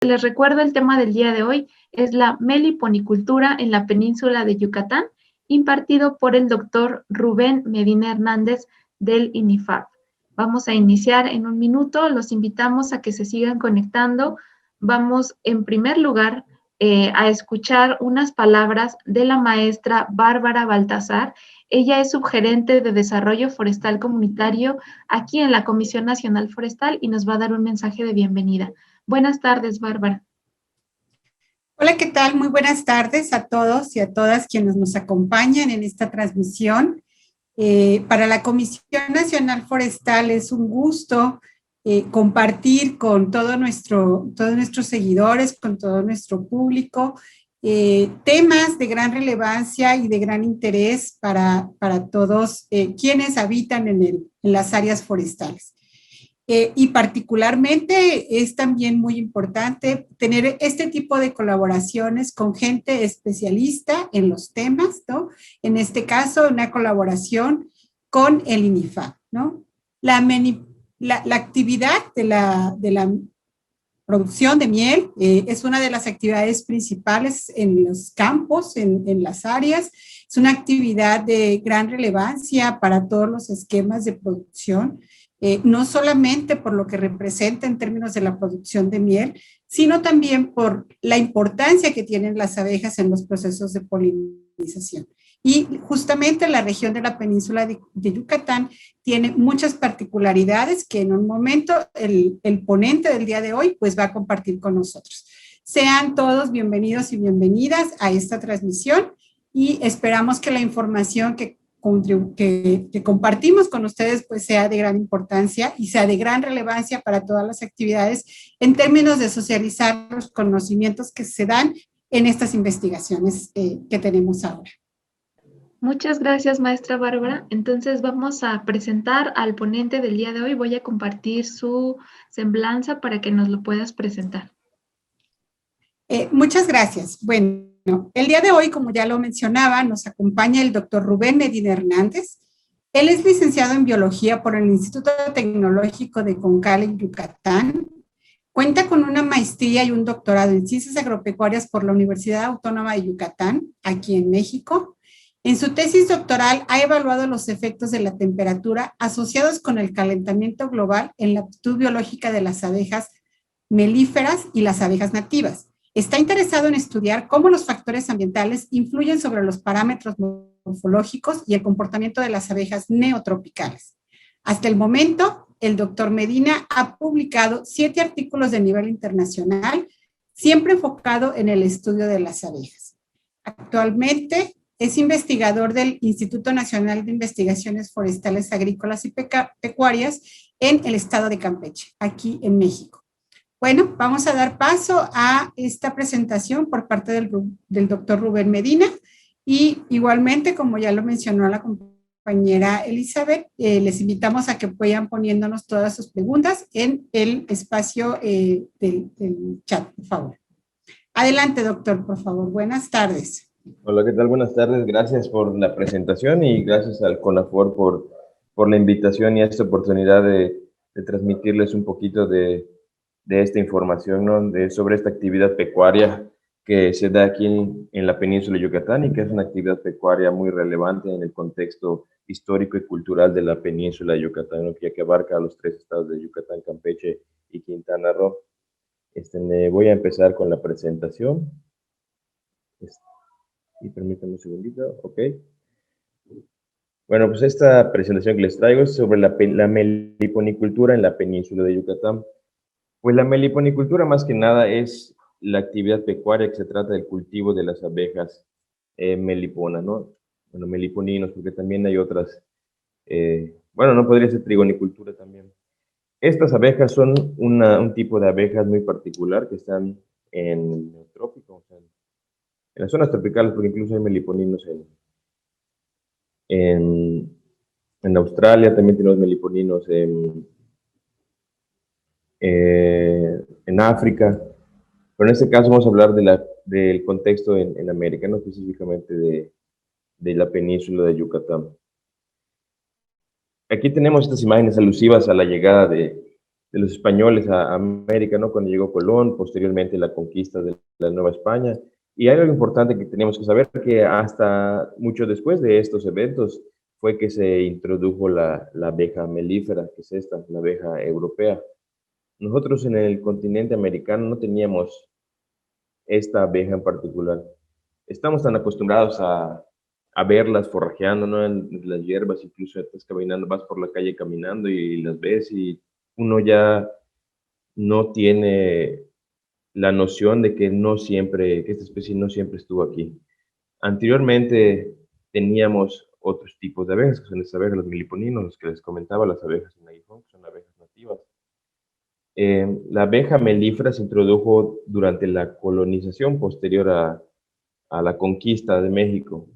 Les recuerdo el tema del día de hoy es la meliponicultura en la península de Yucatán, impartido por el doctor Rubén Medina Hernández del INIFAP. Vamos a iniciar en un minuto, los invitamos a que se sigan conectando. Vamos en primer lugar a escuchar unas palabras de la maestra Bárbara Baltazar. Ella es subgerente de Desarrollo Forestal Comunitario aquí en la Comisión Nacional Forestal y nos va a dar un mensaje de bienvenida. Buenas tardes, Bárbara. Hola, ¿qué tal? Muy buenas tardes a todos y a todas quienes nos acompañan en esta transmisión. Para la Comisión Nacional Forestal es un gusto compartir con todos nuestros seguidores, con todo nuestro público, temas de gran relevancia y de gran interés para todos quienes habitan en las áreas forestales. Y particularmente es también muy importante tener este tipo de colaboraciones con gente especialista en los temas, ¿no? En este caso, una colaboración con el INIFAP, ¿no? La actividad de la producción de miel es una de las actividades principales en los campos, en las áreas. Es una actividad de gran relevancia para todos los esquemas de producción. No solamente por lo que representa en términos de la producción de miel, sino también por la importancia que tienen las abejas en los procesos de polinización. Y justamente la región de la península de Yucatán tiene muchas particularidades que en un momento el ponente del día de hoy pues va a compartir con nosotros. Sean todos bienvenidos y bienvenidas a esta transmisión y esperamos que la información que compartimos con ustedes pues sea de gran importancia y sea de gran relevancia para todas las actividades en términos de socializar los conocimientos que se dan en estas investigaciones que tenemos ahora. Muchas gracias, maestra Bárbara. Entonces vamos a presentar al ponente del día de hoy. Voy a compartir su semblanza para que nos lo puedas presentar. Muchas gracias. Bueno, el día de hoy, como ya lo mencionaba, nos acompaña el doctor Rubén Medina Hernández. Él es licenciado en Biología por el Instituto Tecnológico de Concal en Yucatán. Cuenta con una maestría y un doctorado en Ciencias Agropecuarias por la Universidad Autónoma de Yucatán, aquí en México. En su tesis doctoral ha evaluado los efectos de la temperatura asociados con el calentamiento global en la aptitud biológica de las abejas melíferas y las abejas nativas. Está interesado en estudiar cómo los factores ambientales influyen sobre los parámetros morfológicos y el comportamiento de las abejas neotropicales. Hasta el momento, el doctor Medina ha publicado 7 artículos de nivel internacional, siempre enfocado en el estudio de las abejas. Actualmente es investigador del Instituto Nacional de Investigaciones Forestales, Agrícolas y Pecuarias en el estado de Campeche, aquí en México. Bueno, vamos a dar paso a esta presentación por parte del doctor Rubén Medina y igualmente, como ya lo mencionó la compañera Elizabeth, les invitamos a que vayan poniéndonos todas sus preguntas en el espacio del chat, por favor. Adelante, doctor, por favor. Buenas tardes. Hola, ¿qué tal? Buenas tardes. Gracias por la presentación y gracias al CONAFOR por la invitación y esta oportunidad de transmitirles un poquito de esta información, ¿no? Sobre esta actividad pecuaria que se da aquí en la península de Yucatán y que es una actividad pecuaria muy relevante en el contexto histórico y cultural de la península de Yucatán, ¿no? Ya que abarca a los 3 estados de Yucatán, Campeche y Quintana Roo. Voy a empezar con la presentación. Y permítanme un segundito, ok. Bueno, pues esta presentación que les traigo es sobre la meliponicultura en la península de Yucatán. Pues la meliponicultura más que nada es la actividad pecuaria que se trata del cultivo de las abejas meliponas, ¿no? Bueno, meliponinos, porque también hay otras, bueno, no podría ser trigonicultura también. Estas abejas son un tipo de abejas muy particular que están en el neotrópico, o sea, en las zonas tropicales, porque incluso hay meliponinos en Australia, también tenemos meliponinos en África, pero en este caso vamos a hablar del contexto en América, no específicamente de la península de Yucatán. Aquí tenemos estas imágenes alusivas a la llegada los españoles a América, ¿no? Cuando llegó Colón, posteriormente la conquista de la Nueva España. Y hay algo importante que tenemos que saber, que hasta mucho después de estos eventos fue que se introdujo la abeja melífera, que es esta, la abeja europea. Nosotros en el continente americano no teníamos esta abeja en particular. Estamos tan acostumbrados a verlas forrajeando, ¿no? En las hierbas, incluso estás caminando, vas por la calle caminando y las ves y uno ya no tiene la noción de que no siempre, que esta especie no siempre estuvo aquí. Anteriormente teníamos otros tipos de abejas, que son las abejas, los meliponinos, los que les comentaba, las abejas en aguijón, que son abejas nativas. La abeja melífera se introdujo durante la colonización posterior a la conquista de México.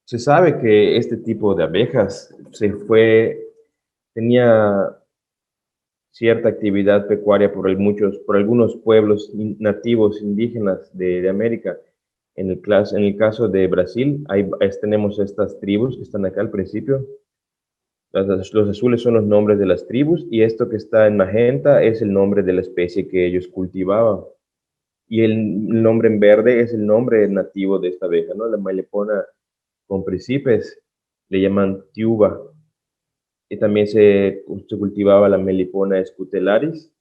Se sabe que este tipo de abejas tenía cierta actividad pecuaria por algunos pueblos nativos indígenas de América. En el caso de Brasil, tenemos estas tribus que están acá al principio. Los azules son los nombres de las tribus y esto que está en magenta es el nombre de la especie que ellos cultivaban. Y el nombre en verde es el nombre nativo de esta abeja, ¿no? La Melepona con principes, le llaman tiuba. Y también se cultivaba la Melipona scutelaris,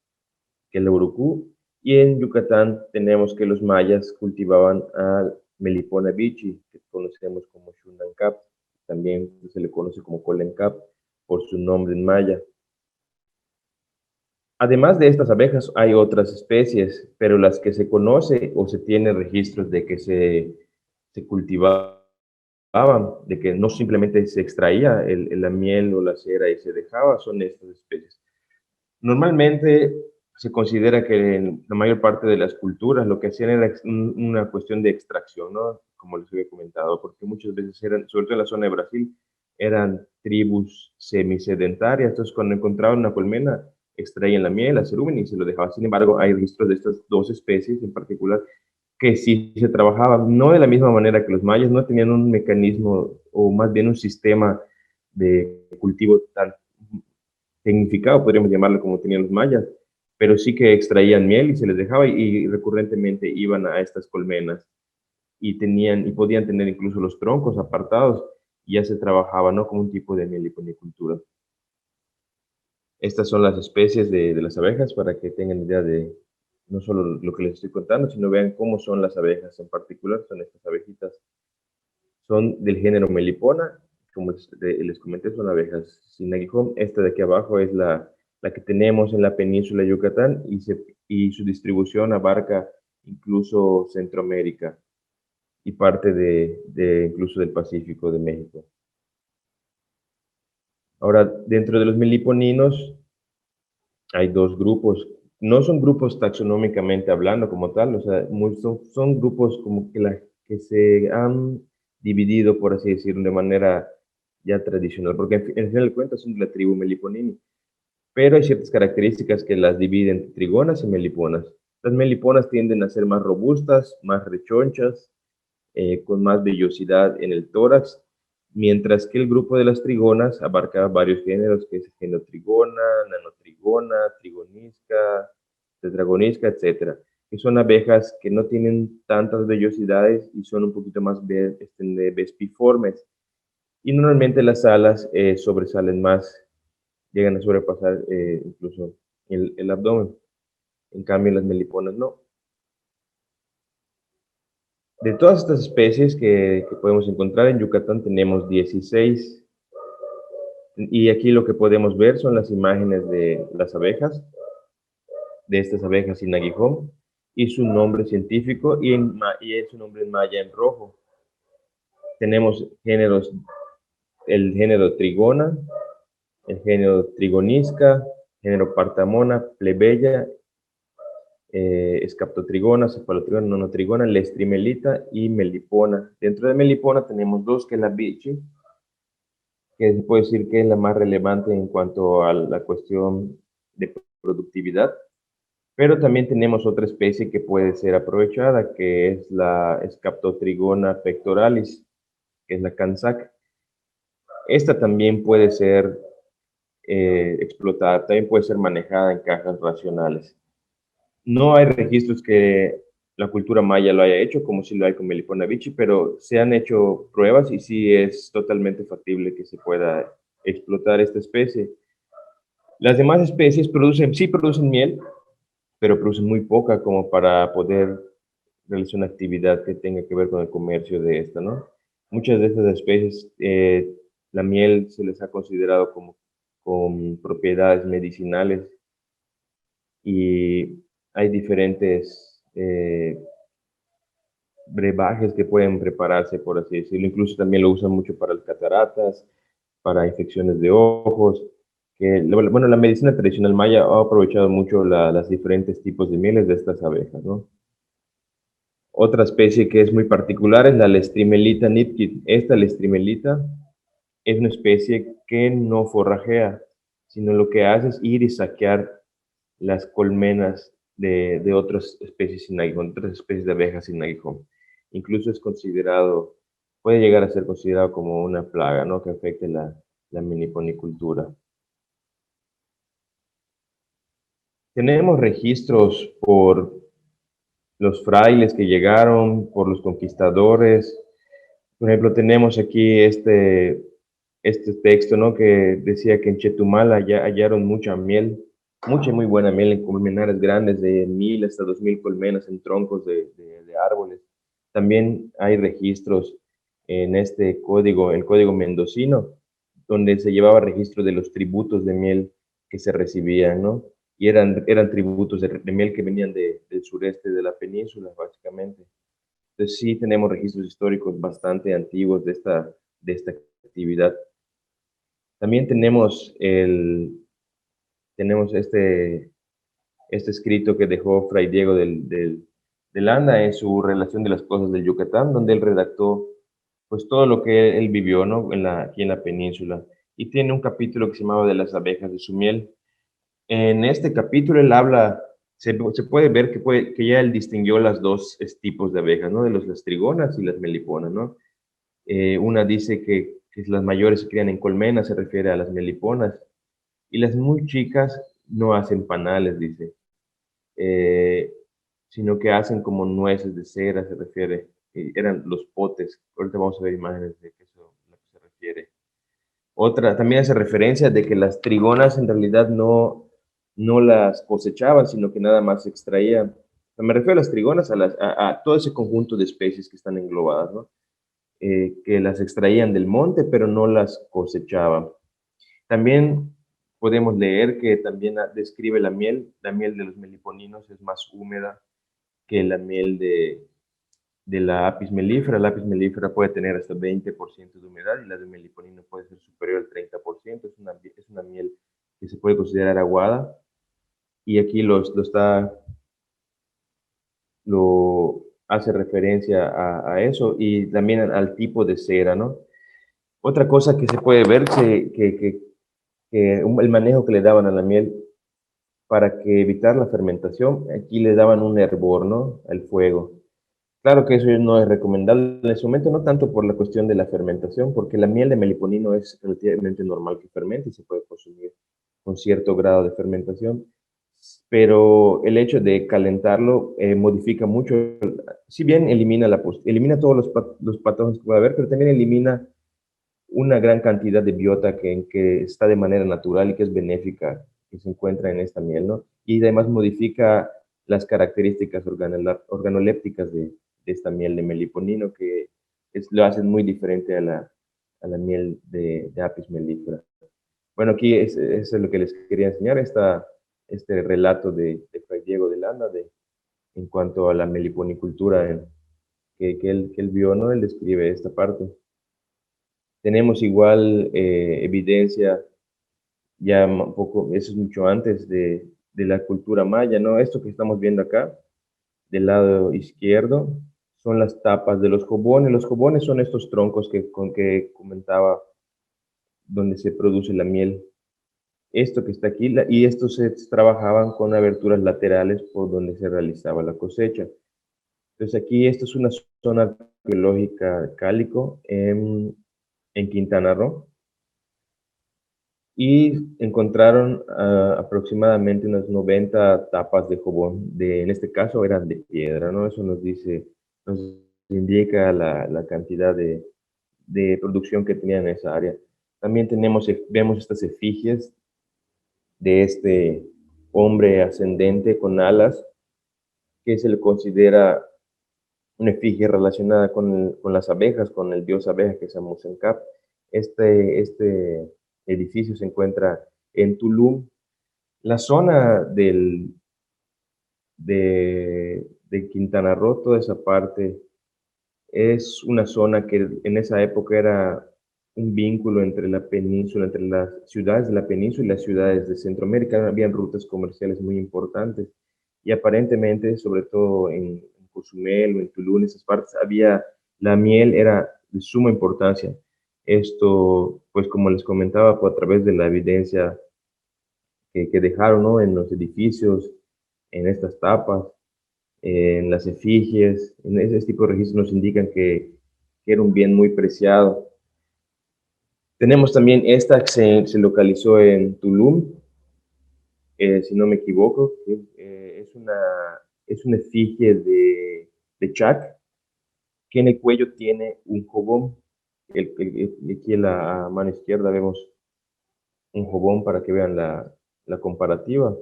que es la urucú. Y en Yucatán tenemos que los mayas cultivaban a Melipona bichi, que conocemos como Xunancap. También se le conoce como Colencap por su nombre en maya. Además de estas abejas hay otras especies, pero las que se conoce o se tiene registros de que se cultivaban, de que no simplemente se extraía la miel o la cera y se dejaba, son estas especies. Normalmente se considera que en la mayor parte de las culturas lo que hacían era una cuestión de extracción, ¿no? Como les había comentado, porque muchas veces eran, sobre todo en la zona de Brasil, eran tribus semisedentarias, entonces cuando encontraban una colmena, extraían la miel, la cerumen y se lo dejaban. Sin embargo, hay registros de estas dos especies en particular que sí se trabajaban, no de la misma manera que los mayas, no tenían un mecanismo o más bien un sistema de cultivo tan tecnificado, podríamos llamarlo como tenían los mayas, pero sí que extraían miel y se les dejaba y recurrentemente iban a estas colmenas y podían tener incluso los troncos apartados y ya se trabajaba, ¿no? Como un tipo de meliponicultura. Estas son las especies de las abejas para que tengan idea de no solo lo que les estoy contando, sino vean cómo son las abejas en particular, son estas abejitas. Son del género Melipona, como les comenté, son abejas sin aguijón. Esta de aquí abajo es la que tenemos en la península de Yucatán y su distribución abarca incluso Centroamérica y parte incluso del Pacífico de México. Ahora, dentro de los meliponinos hay dos grupos. No son grupos taxonómicamente hablando como tal, o sea, son grupos como que se han dividido, por así decirlo, de manera ya tradicional, porque en final de cuentas son de la tribu Meliponini, pero hay ciertas características que las dividen entre trigonas y meliponas. Las meliponas tienden a ser más robustas, más rechonchas, con más vellosidad en el tórax, mientras que el grupo de las trigonas abarca varios géneros, que es genotrigona, nanotrigona, trigonisca, tetragonisca, etc., que son abejas que no tienen tantas vellosidades y son un poquito más vespiformes. Y normalmente las alas sobresalen más, llegan a sobrepasar incluso el abdomen. En cambio, las meliponas no. De todas estas especies que podemos encontrar en Yucatán tenemos 16. Y aquí lo que podemos ver son las imágenes de las abejas, de estas abejas sin aguijón, y su nombre científico y su nombre en maya en rojo. Tenemos el género Trigona, el género Trigonisca, género Partamona, Plebeya, Scaptotrigona, Cephalotrigona, Nonotrigona, Lestrimelita y Melipona. Dentro de Melipona tenemos dos, que es la bichi, que se puede decir que es la más relevante en cuanto a la cuestión de productividad, pero también tenemos otra especie que puede ser aprovechada, que es la Scaptotrigona pectoralis, que es la Cansac. esta también puede ser explotada, también puede ser manejada en cajas racionales. No hay registros que la cultura maya lo haya hecho, como si lo hay con Melipona bichi, pero se han hecho pruebas y sí es totalmente factible que se pueda explotar esta especie. Las demás especies sí producen miel, pero producen muy poca como para poder realizar una actividad que tenga que ver con el comercio de esta, ¿no? Muchas de estas especies, la miel se les ha considerado como con propiedades medicinales y hay diferentes brebajes que pueden prepararse, por así decirlo. Incluso también lo usan mucho para las cataratas, para infecciones de ojos. Bueno, la medicina tradicional maya ha aprovechado mucho las diferentes tipos de mieles de estas abejas, ¿no? Otra especie que es muy particular es la Lestrimelita nipquit. Esta Lestrimelita es una especie que no forrajea, sino lo que hace es ir y saquear las colmenas de otras especies sin aguijón, otras especies de abejas sin aguijón. Incluso es considerado, puede llegar a ser considerado como una plaga, ¿no? Que afecte la meliponicultura. Tenemos registros por los frailes que llegaron, por los conquistadores. Por ejemplo, tenemos aquí este texto, ¿no? Que decía que en Chetumal ya hallaron mucha miel, mucha y muy buena miel en colmenares grandes de 1000 hasta 2000 colmenas en troncos de árboles. También hay registros en este código, el código mendocino, donde se llevaba registro de los tributos de miel que se recibían, ¿no? Y eran tributos de miel que venían del sureste de la península, básicamente. Entonces sí tenemos registros históricos bastante antiguos de esta actividad. También tenemos este escrito que dejó Fray Diego de Landa en su relación de las cosas del Yucatán, donde él redactó pues todo lo que él vivió, ¿no? Aquí en la península. Y tiene un capítulo que se llamaba de las abejas de su miel. En este capítulo él habla, se puede ver que ya él distinguió las dos tipos de abejas, ¿no? De las lastrigonas y las meliponas, ¿no? Una dice que las mayores se crían en colmenas, se refiere a las meliponas, y las muy chicas no hacen panales, dice, eh, sino que hacen como nueces de cera, se refiere, eran los potes. Ahorita vamos a ver imágenes de eso, a lo que se refiere. Otra, también hace referencia de que las trigonas en realidad no las cosechaban, sino que nada más se extraían. Me refiero a las trigonas, a todo ese conjunto de especies que están englobadas, ¿no? Que las extraían del monte, pero no las cosechaban. También podemos leer que también describe la miel de los meliponinos es más húmeda que la miel de la apis mellifera. La apis mellifera puede tener hasta 20% de humedad y la de meliponino puede ser superior al 30%. Es una miel que se puede considerar aguada y aquí lo hace referencia a eso y también al tipo de cera, ¿no? Otra cosa que se puede ver que el manejo que le daban a la miel para que evitar la fermentación, aquí le daban un hervor, ¿no? Al fuego. Claro que eso no es recomendable en ese momento, no tanto por la cuestión de la fermentación, porque la miel de meliponino es relativamente normal que fermente y se puede consumir con cierto grado de fermentación, pero el hecho de calentarlo modifica mucho, si bien elimina todos los patógenos que puede haber, pero también elimina una gran cantidad de biota que está de manera natural y que es benéfica, que se encuentra en esta miel, ¿no? Y además modifica las características organolépticas de esta miel de meliponino, que lo hacen muy diferente a la miel de Apis mellifera. Bueno, aquí eso es lo que les quería enseñar, este relato de Fray Diego de Landa en cuanto a la meliponicultura que él vio, ¿no? Él describe esta parte. Tenemos igual evidencia ya un poco, eso es mucho antes de la cultura maya, ¿no? Esto que estamos viendo acá, del lado izquierdo, son las tapas de los jobones. Los jobones son estos troncos que comentaba, donde se produce la miel. Esto que está aquí, y estos se trabajaban con aberturas laterales por donde se realizaba la cosecha. Entonces aquí, esto es una zona arqueológica Cálico en Quintana Roo. y encontraron aproximadamente unas 90 tapas de jabón, en este caso eran de piedra, ¿no? Eso nos indica la cantidad de producción que tenían en esa área. También vemos estas efigies de este hombre ascendente con alas, que se le considera una efigie relacionada con las abejas, con el dios abeja, que es Amusencap. Este edificio se encuentra en Tulum. La zona de Quintana Roo, toda esa parte, es una zona que en esa época era un vínculo entre la península, entre las ciudades de la península y las ciudades de Centroamérica. Habían rutas comerciales muy importantes y aparentemente, sobre todo en Cozumel o en Tulum, esas partes, la miel era de suma importancia. Esto, pues como les comentaba, fue a través de la evidencia que dejaron, ¿no? En los edificios, en estas tapas, en las efigies, en ese tipo de registros nos indican que era un bien muy preciado. Tenemos también esta que se localizó en Tulum, si no me equivoco, es una efigie de Chac, que en el cuello tiene un jobón. Aquí en la mano izquierda vemos un jobón para que vean la comparativa.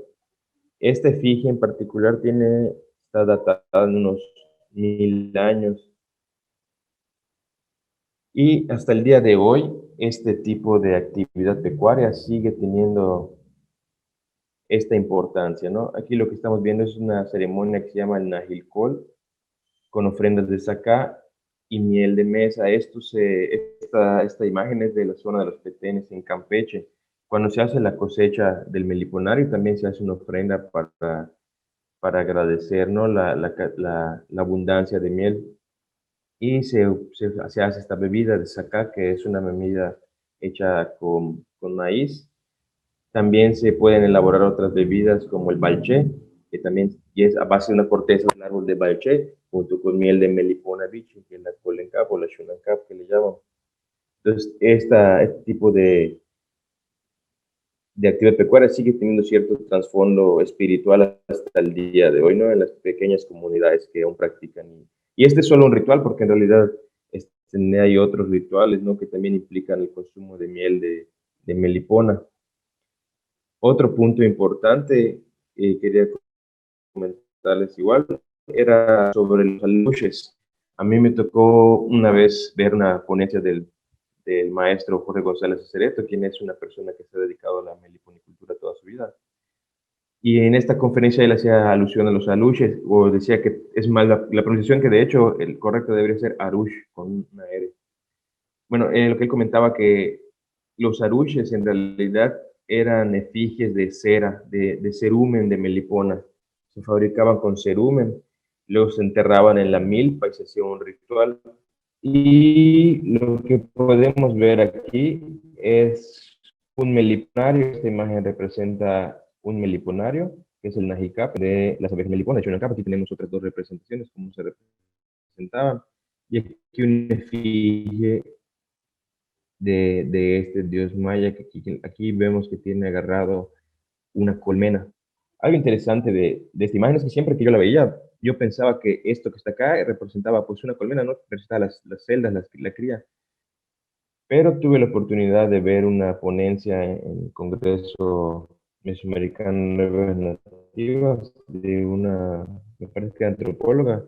Esta efigie en particular está datada en unos 1000 años. Y hasta el día de hoy, este tipo de actividad pecuaria sigue teniendo esta importancia, ¿no? Aquí lo que estamos viendo es una ceremonia que se llama el Najilcol, con ofrendas de sacá y miel de mesa. Esta imagen es de la zona de los Petenes, en Campeche. Cuando se hace la cosecha del meliponario, también se hace una ofrenda para agradecer, ¿no? La abundancia de miel. Y se hace esta bebida de sacá, que es una bebida hecha con maíz. También se pueden elaborar otras bebidas como el balché, que también y es a base de una corteza del árbol de balché, junto con miel de melipona bichi, que es la colencap o la shunancap que le llaman. Entonces, este tipo de actividad pecuaria sigue teniendo cierto trasfondo espiritual hasta el día de hoy, ¿no? En las pequeñas comunidades que aún practican. Y este es solo un ritual, porque en realidad hay otros rituales, ¿no? Que también implican el consumo de miel de melipona. Otro punto importante que quería comentarles igual era sobre los aluches. A mí me tocó una vez ver una ponencia del maestro Jorge González Acereto, quien es una persona que se ha dedicado a la meliponicultura toda su vida. Y en esta conferencia él hacía alusión a los aluches, o decía que es mal la pronunciación, que de hecho el correcto debería ser arush, con una R. Bueno, lo que él comentaba que los aruches en realidad eran efigies de cera, de cerumen de melipona. Se fabricaban con cerumen, luego se enterraban en la milpa y se hacía un ritual. Y lo que podemos ver aquí es un meliponario. Esta imagen representa un meliponario, que es el Najicap de las abejas meliponas. De hecho, aquí tenemos otras dos representaciones, como se representaban. Y aquí una efigie de este dios maya, que aquí vemos que tiene agarrado una colmena. Algo interesante de esta imagen es que siempre que yo la veía, yo pensaba que esto que está acá representaba pues una colmena, ¿no? Representaba las celdas, la cría. Pero tuve la oportunidad de ver una ponencia en el Congreso Mesoamericano de Nuevas Nativas de una, me parece que antropóloga,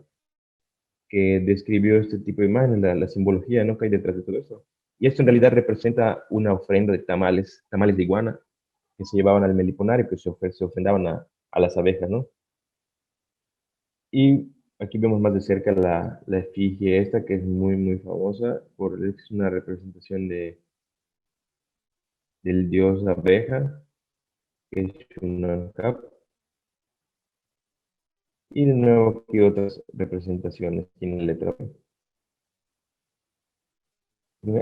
que describió este tipo de imágenes, la simbología, ¿no? Que hay detrás de todo eso. Y esto en realidad representa una ofrenda de tamales de iguana, que se llevaban al meliponario, que se ofrendaban a las abejas, ¿no? Y aquí vemos más de cerca la efigie esta, que es muy, muy famosa, es una representación del dios abeja, que es Shunankap. Y de nuevo aquí otras representaciones en la letra B.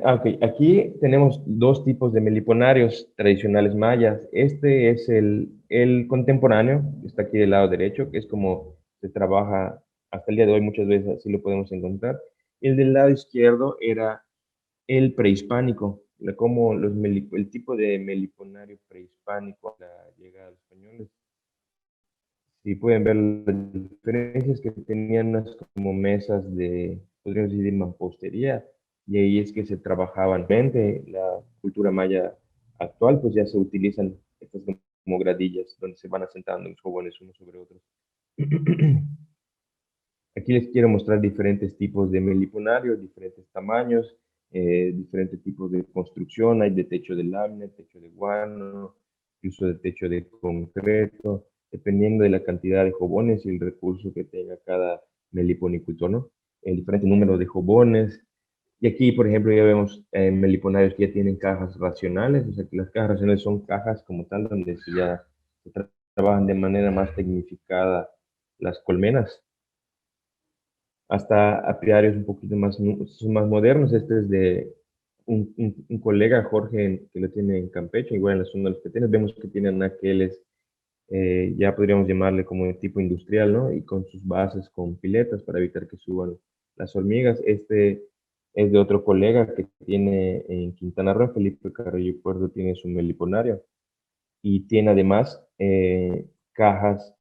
Okay. Aquí tenemos dos tipos de meliponarios tradicionales mayas. Este es el contemporáneo, está aquí del lado derecho, que es como se trabaja hasta el día de hoy, muchas veces así lo podemos encontrar. El del lado izquierdo era el prehispánico, cómo el tipo de meliponario prehispánico a la llegada de los españoles. Si pueden ver las diferencias que tenían unas como mesas de, podríamos decir, de mampostería, y ahí es que se trabajaban. La cultura maya actual, pues ya se utilizan estas como gradillas, donde se van asentando los jóvenes unos sobre otros. Aquí les quiero mostrar diferentes tipos de meliponarios, diferentes tamaños, diferentes tipos de construcción. Hay de techo de lámina, techo de guano, incluso de techo de concreto, dependiendo de la cantidad de jobones y el recurso que tenga cada meliponicultor, ¿no? El diferente número de jobones. Y aquí, por ejemplo, ya vemos meliponarios que ya tienen cajas racionales, o sea que las cajas racionales son cajas como tal, donde se trabajan de manera más tecnificada las colmenas, hasta apiarios un poquito más, son más modernos. Este es de un colega, Jorge, que lo tiene en Campeche, igual en la zona de los Petenes. Vemos que tienen aqueles, ya podríamos llamarle como de tipo industrial, ¿no? Y con sus bases con piletas para evitar que suban las hormigas. Este es de otro colega que tiene en Quintana Roo, Felipe Carrillo Puerto, tiene su meliponario y tiene además cajas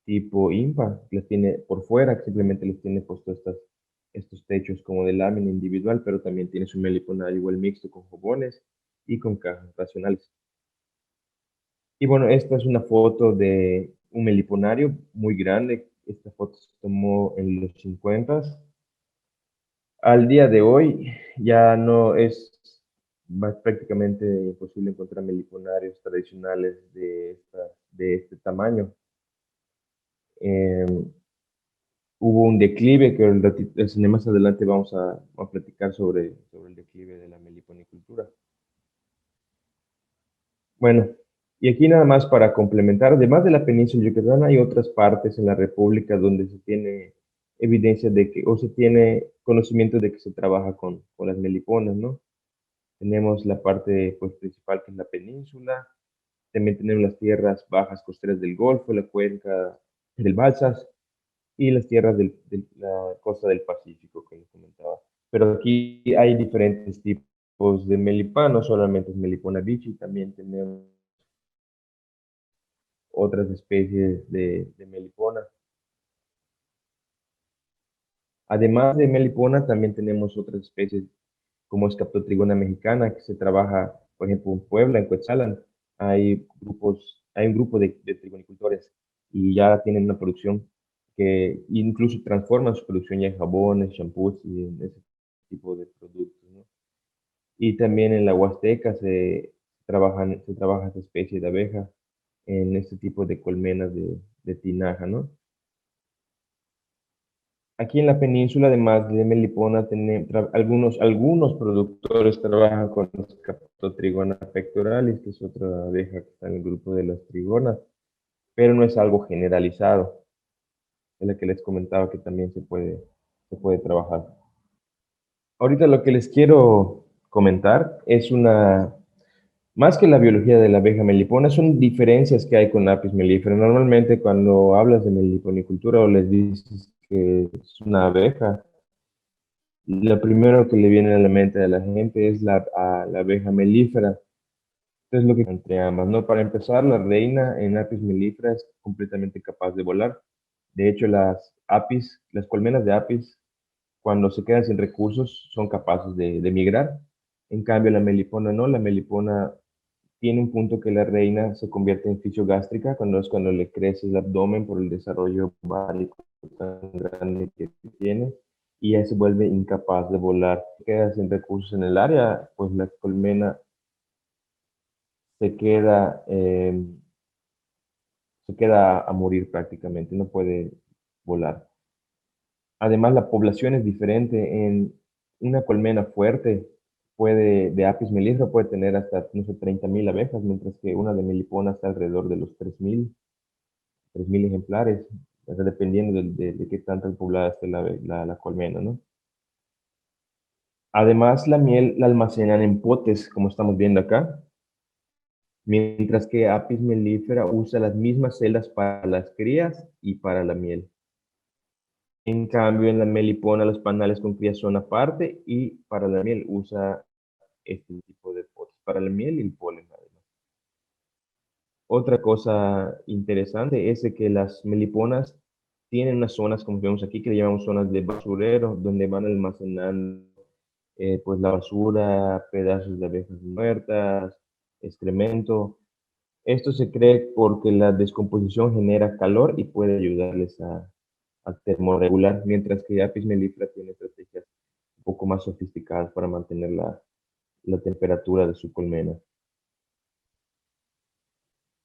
tipo IMPA, les tiene por fuera, que simplemente les tiene puesto estos techos como de lámina individual, pero también tiene su meliponario igual mixto con jobones y con cajas racionales. Y bueno, esta es una foto de un meliponario muy grande. Esta foto se tomó en los 50. Al día de hoy ya no es prácticamente imposible encontrar meliponarios tradicionales de este tamaño. Eh, Hubo un declive que más adelante vamos a platicar sobre el declive de la meliponicultura. Bueno, y aquí nada más para complementar, además de la península Yucatán, hay otras partes en la República donde se tiene evidencia de que, o se tiene conocimiento de que se trabaja con las meliponas, ¿no? Tenemos la parte pues, principal que es la península, también tenemos las tierras bajas costeras del Golfo, la cuenca del Balsas, y las tierras de la costa del Pacífico, que les comentaba. Pero aquí hay diferentes tipos de melipán, no solamente es melipona bichi, también tenemos otras especies de melipona. Además de melipona, también tenemos otras especies como es Captotrigona mexicana, que se trabaja, por ejemplo, en Puebla, en Cuetzalan. Hay un grupo de trigonicultores y ya tienen una producción que incluso transforman su producción ya en jabones, champús y en ese tipo de productos, ¿no? Y también en la Huasteca se trabaja esta especie de abeja en este tipo de colmenas de tinaja, ¿no? Aquí en la península, además de melipona, algunos productores trabajan con Captotrigona pectoralis, que es otra abeja que está en el grupo de las trigonas, pero no es algo generalizado. Es la que les comentaba que también se puede trabajar. Ahorita lo que les quiero comentar es más que la biología de la abeja melipona, son diferencias que hay con Apis mellifera. Normalmente cuando hablas de meliponicultura o les dices que es una abeja, lo primero que le viene a la mente de la gente es la abeja melífera. Entonces, lo que entre ambas, ¿no? Para empezar, la reina en Apis mellifera es completamente capaz de volar. De hecho, las colmenas de Apis, cuando se quedan sin recursos, son capaces de migrar. En cambio, la melipona no. La melipona tiene un punto que la reina se convierte en fisiogástrica, cuando le crece el abdomen por el desarrollo ovárico tan grande que tiene, y ya se vuelve incapaz de volar. Queda sin recursos en el área, pues la colmena se queda, eh, se queda a morir prácticamente, no puede volar. Además, la población es diferente. En una colmena fuerte de Apis mellifera puede tener hasta, no sé, 30.000 abejas, mientras que una de melipona está alrededor de los 3.000 ejemplares, o sea, dependiendo de qué tanto poblada esté la colmena, ¿no? Además, la miel la almacenan en potes, como estamos viendo acá, mientras que Apis mellifera usa las mismas celdas para las crías y para la miel. En cambio, en la melipona los panales con crías son aparte y para la miel usa este tipo de potes, para la miel y el polen además. Otra cosa interesante es de que las meliponas tienen unas zonas, como vemos aquí, que le llamamos zonas de basurero, donde van almacenando pues la basura, pedazos de abejas muertas, excremento. Esto se cree porque la descomposición genera calor y puede ayudarles a termorregular, mientras que Apis mellifera tiene estrategias un poco más sofisticadas para mantener la temperatura de su colmena.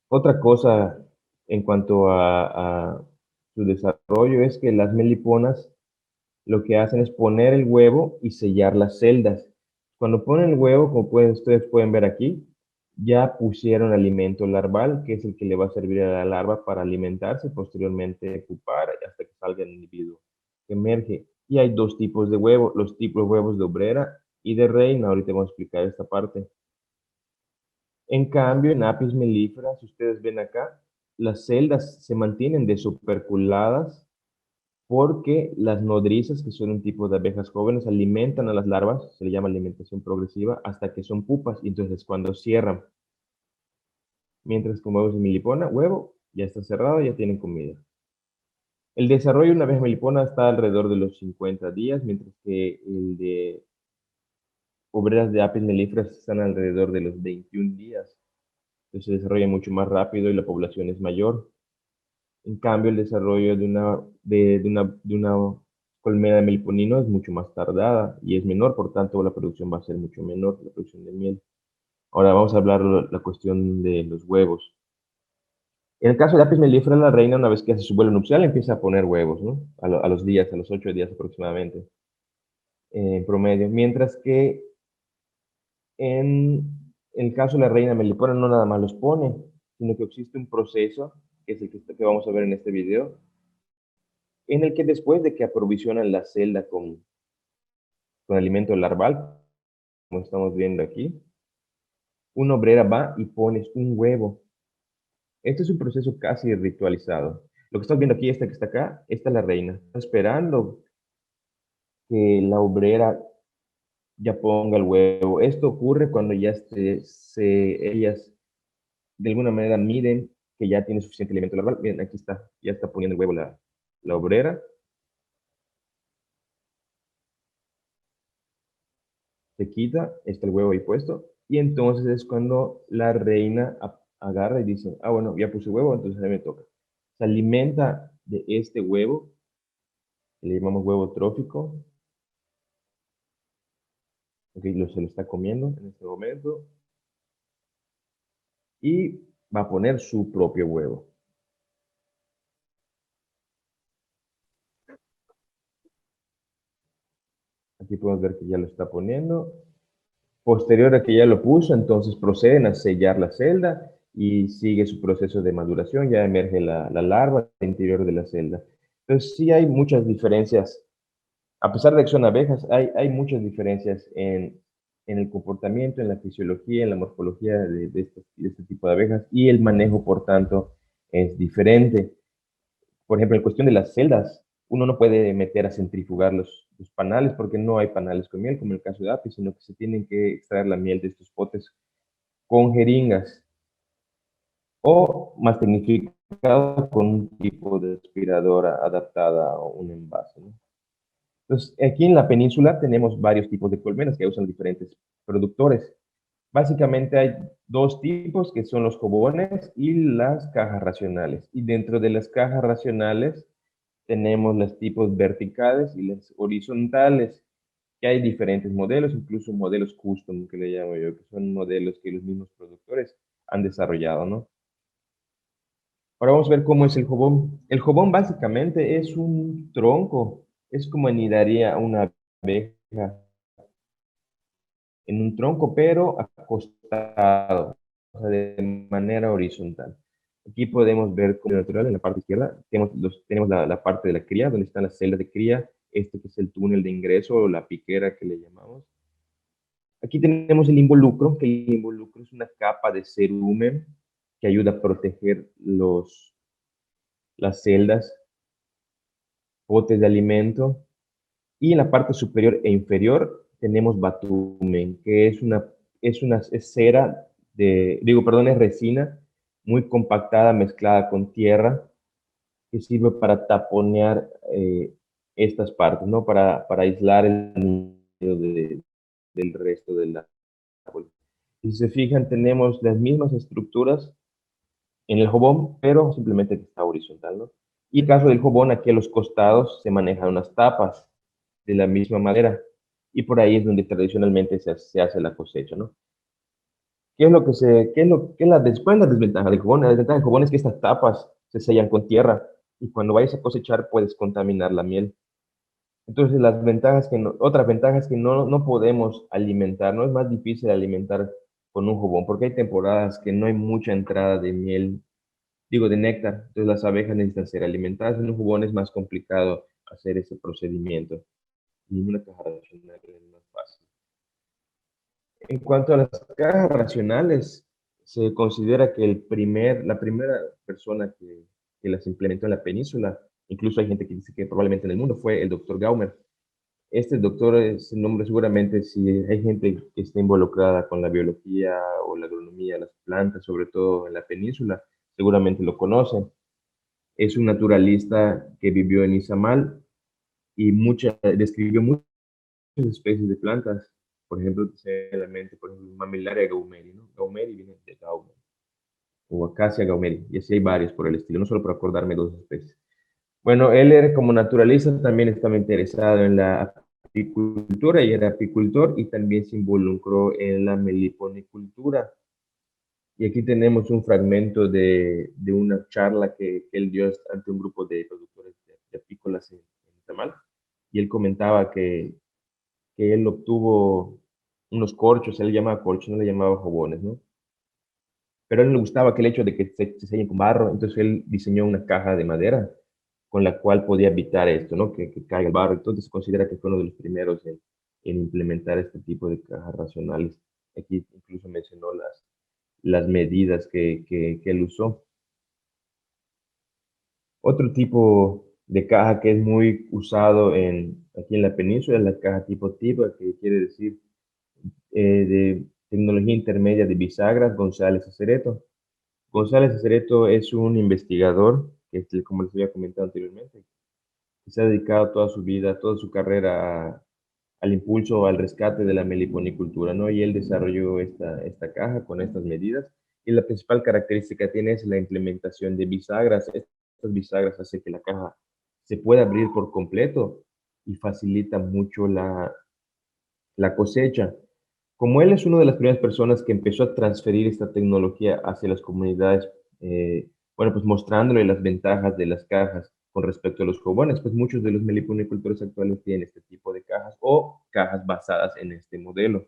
Otra cosa en cuanto a su desarrollo es que las meliponas lo que hacen es poner el huevo y sellar las celdas. Cuando ponen el huevo, como ustedes pueden ver aquí, ya pusieron alimento larval, que es el que le va a servir a la larva para alimentarse y posteriormente ocupar hasta que salga el individuo que emerge. Y hay dos tipos de huevo, los tipos de huevos de obrera y de reina. Ahorita vamos a explicar esta parte. En cambio, en Apis mellifera, si ustedes ven acá, las celdas se mantienen desoperculadas porque las nodrizas, que son un tipo de abejas jóvenes, alimentan a las larvas, se le llama alimentación progresiva, hasta que son pupas, y entonces cuando cierran. Mientras con huevos de melipona, huevo, ya está cerrado, ya tienen comida. El desarrollo de una abeja melipona está alrededor de los 50 días, mientras que el de obreras de Apis mellifera están alrededor de los 21 días. Entonces se desarrolla mucho más rápido y la población es mayor. En cambio, el desarrollo de una colmena de meliponino es mucho más tardada y es menor, por tanto la producción va a ser mucho menor, la producción de miel. Ahora vamos a hablar de la cuestión de los huevos. En el caso de Apis mellifera, la reina, una vez que hace su vuelo nupcial, empieza a poner huevos, ¿no? A los días, a los 8 días aproximadamente, en promedio. Mientras que en el caso de la reina melipona no nada más los pone, sino que existe un proceso, que es el que vamos a ver en este video, en el que después de que aprovisionan la celda con alimento larval, como estamos viendo aquí, una obrera va y pone un huevo. Este es un proceso casi ritualizado. Lo que estás viendo aquí, esta que está acá, esta es la reina. Está esperando que la obrera ya ponga el huevo. Esto ocurre cuando ya ellas de alguna manera miden que ya tiene suficiente alimento larval. Miren, aquí está, ya está poniendo el huevo la obrera. Se quita, está el huevo ahí puesto, y entonces es cuando la reina agarra y dice, ah, bueno, ya puse huevo, entonces a mí me toca. Se alimenta de este huevo, que le llamamos huevo trófico, se lo está comiendo en este momento, y va a poner su propio huevo. Aquí podemos ver que ya lo está poniendo. Posterior a que ya lo puso, entonces proceden a sellar la celda y sigue su proceso de maduración, ya emerge la larva al interior de la celda. Entonces sí hay muchas diferencias, a pesar de que son abejas, hay muchas diferencias en el comportamiento, en la fisiología, en la morfología de este tipo de abejas, y el manejo, por tanto, es diferente. Por ejemplo, en cuestión de las celdas, uno no puede meter a centrifugar los panales porque no hay panales con miel, como en el caso de Apis, sino que se tienen que extraer la miel de estos potes con jeringas o más tecnificado con un tipo de aspiradora adaptada a un envase, ¿no? Entonces, aquí en la península tenemos varios tipos de colmenas que usan diferentes productores. Básicamente hay dos tipos que son los jobones y las cajas racionales. Y dentro de las cajas racionales tenemos los tipos verticales y las horizontales, que hay diferentes modelos, incluso modelos custom, que le llamo yo, que son modelos que los mismos productores han desarrollado, ¿no? Ahora vamos a ver cómo es el jobón. El jobón básicamente es un tronco, es como anidaría una abeja en un tronco, pero acostado, o sea, de manera horizontal. Aquí podemos ver como natural en la parte izquierda, tenemos la parte de la cría, donde están las celdas de cría, este que es el túnel de ingreso o la piquera que le llamamos. Aquí tenemos el involucro, que el involucro es una capa de cerumen que ayuda a proteger las celdas, potes de alimento. Y en la parte superior e inferior tenemos batumen, que es cera es resina muy compactada mezclada con tierra que sirve para taponear estas partes, ¿no? Para aislar el sonido del resto del árbol. Si se fijan, tenemos las mismas estructuras en el jobón, pero simplemente que está horizontal, ¿no? Y en el caso del jobón, aquí a los costados se manejan unas tapas de la misma madera, y por ahí es donde tradicionalmente se hace la cosecha, ¿no? ¿Qué es lo que se, qué es lo, qué es la, ¿Cuál es la desventaja del jobón? La desventaja del jobón es que estas tapas se sellan con tierra, y cuando vayas a cosechar puedes contaminar la miel. Entonces, otras ventajas que no podemos alimentar, no es más difícil alimentar con un jubón, porque hay temporadas que no hay mucha entrada de miel, digo, de néctar. Entonces, las abejas necesitan ser alimentadas. En un jubón es más complicado hacer ese procedimiento. Y en una caja racional es más fácil. En cuanto a las cajas racionales, se considera que la primera persona que las implementó en la península, incluso hay gente que dice que probablemente en el mundo, fue el doctor Gaumer. Este doctor es el nombre seguramente si hay gente que está involucrada con la biología o la agronomía, las plantas, sobre todo en la península, seguramente lo conocen. Es un naturalista que vivió en Izamal y describió muchas especies de plantas. Por ejemplo, por ejemplo, Mamillaria gaumeri, ¿no? Gaumeri viene de Gaumer, o Acacia gaumeri, y así hay varios por el estilo, no solo por acordarme dos especies. Bueno, él era como naturalista, también estaba interesado en la apicultura y era apicultor y también se involucró en la meliponicultura. Y aquí tenemos un fragmento de una charla que él dio ante un grupo de productores de apícolas en Tamal. Y él comentaba que él obtuvo unos corchos, él llamaba corchos, no le llamaba jabones, ¿no? Pero a él le gustaba que el hecho de que se sellen con barro, entonces él diseñó una caja de madera con la cual podía evitar esto, ¿no? Que caiga el barro. Entonces se considera que fue uno de los primeros en implementar este tipo de cajas racionales. Aquí incluso mencionó las medidas que él usó. Otro tipo de caja que es muy usado aquí en la península es la caja tipo TIBA, que quiere decir de tecnología intermedia de bisagras, González Acereto. González Acereto es un investigador, como les había comentado anteriormente, que se ha dedicado toda su vida, toda su carrera al impulso, al rescate de la meliponicultura, ¿no? Y él desarrolló esta caja con estas medidas. Y la principal característica tiene es la implementación de bisagras. Estas bisagras hacen que la caja se pueda abrir por completo y facilita mucho la cosecha. Como él es una de las primeras personas que empezó a transferir esta tecnología hacia las comunidades, bueno, pues mostrándole las ventajas de las cajas con respecto a los jóvenes, pues muchos de los meliponicultores actuales tienen este tipo de cajas o cajas basadas en este modelo.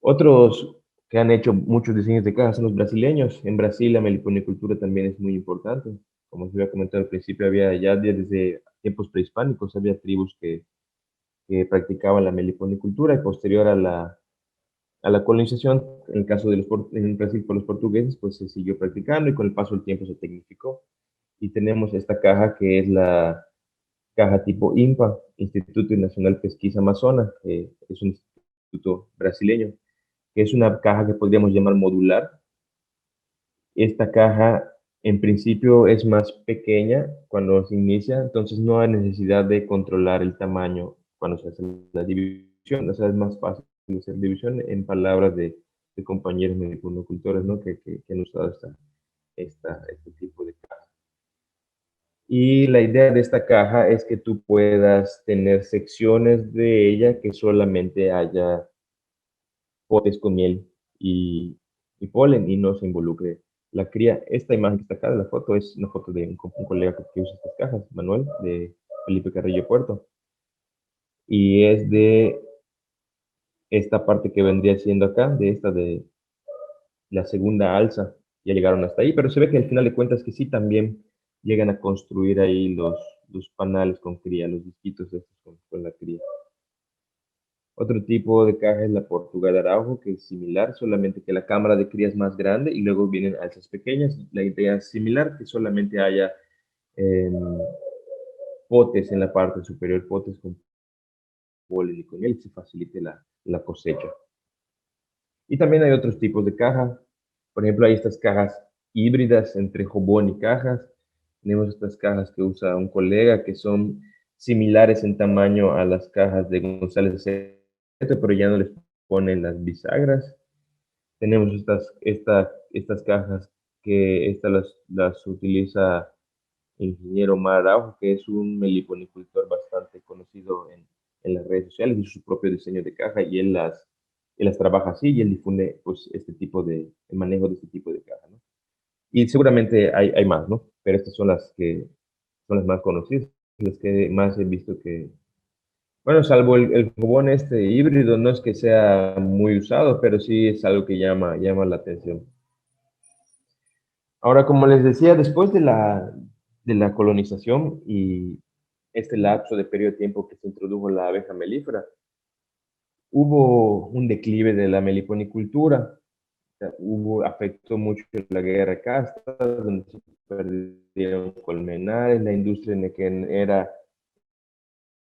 Otros que han hecho muchos diseños de cajas son los brasileños. En Brasil la meliponicultura también es muy importante. Como se había comentado al principio, había ya desde tiempos prehispánicos, había tribus que practicaban la meliponicultura y posterior a la colonización, en el caso de en Brasil por los portugueses, pues se siguió practicando y con el paso del tiempo se tecnificó. Y tenemos esta caja que es la caja tipo INPA, Instituto Nacional Pesquisa Amazona, que es un instituto brasileño, que es una caja que podríamos llamar modular. Esta caja en principio es más pequeña cuando se inicia, entonces no hay necesidad de controlar el tamaño cuando se hace la división, o sea, es más fácil hacer división en palabras de compañeros meliponicultores, ¿no? Que han usado este tipo de caja. Y la idea de esta caja es que tú puedas tener secciones de ella que solamente haya potes con miel y polen y no se involucre la cría. Esta imagen que está acá de la foto es una foto de un colega que usa estas cajas, Manuel, de Felipe Carrillo Puerto. Y es de esta parte que vendría siendo acá, de la segunda alza. Ya llegaron hasta ahí, pero se ve que al final de cuentas que sí también llegan a construir ahí los panales con cría, los disquitos estos con la cría. Otro tipo de caja es la Portugal Araujo, que es similar, solamente que la cámara de cría es más grande y luego vienen alzas pequeñas. La idea es similar, que solamente haya eh, potes en la parte superior, potes con polen y con él se facilite la cosecha. Y también hay otros tipos de cajas. Por ejemplo, hay estas cajas híbridas entre jobón y cajas. Tenemos estas cajas que usa un colega que son similares en tamaño a las cajas de González Acevedo, pero ya no les ponen las bisagras. Tenemos estas cajas que las utiliza el ingeniero Omar Araujo, que es un meliponicultor bastante conocido en las redes sociales, hizo su propio diseño de caja y él las trabaja así y él difunde pues, el manejo de este tipo de caja, ¿no? Y seguramente hay más, ¿no? Pero estas son las que son las más conocidas, las que más he visto que, bueno, salvo el jubón este híbrido, no es que sea muy usado, pero sí es algo que llama la atención. Ahora, como les decía, después de la colonización y este lapso de periodo de tiempo que se introdujo la abeja melífera, hubo un declive de la meliponicultura. O sea, afectó mucho la guerra de castas, donde se perdieron colmenares, la industria era,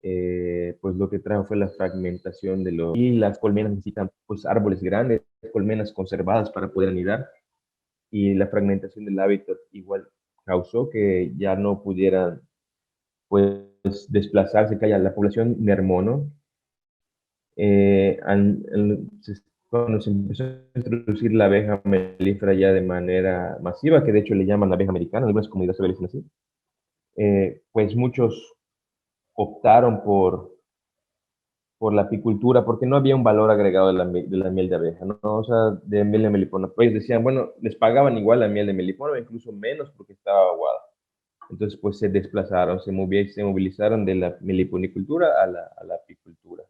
pues lo que trajo fue la fragmentación y las colmenas necesitan pues árboles grandes, colmenas conservadas para poder anidar, y la fragmentación del hábitat igual causó que ya no pudieran pues desplazarse, que la población mermó, ¿no? Cuando se empezó a introducir la abeja melífera ya de manera masiva, que de hecho le llaman abeja americana, algunas comunidades se le dicen así, pues muchos optaron por la apicultura porque no había un valor agregado de la miel de abeja, ¿no? O sea, de miel de melipona. Pues decían, bueno, les pagaban igual la miel de melipona, incluso menos porque estaba aguada. Entonces, pues se desplazaron, se movilizaron de la meliponicultura a la apicultura.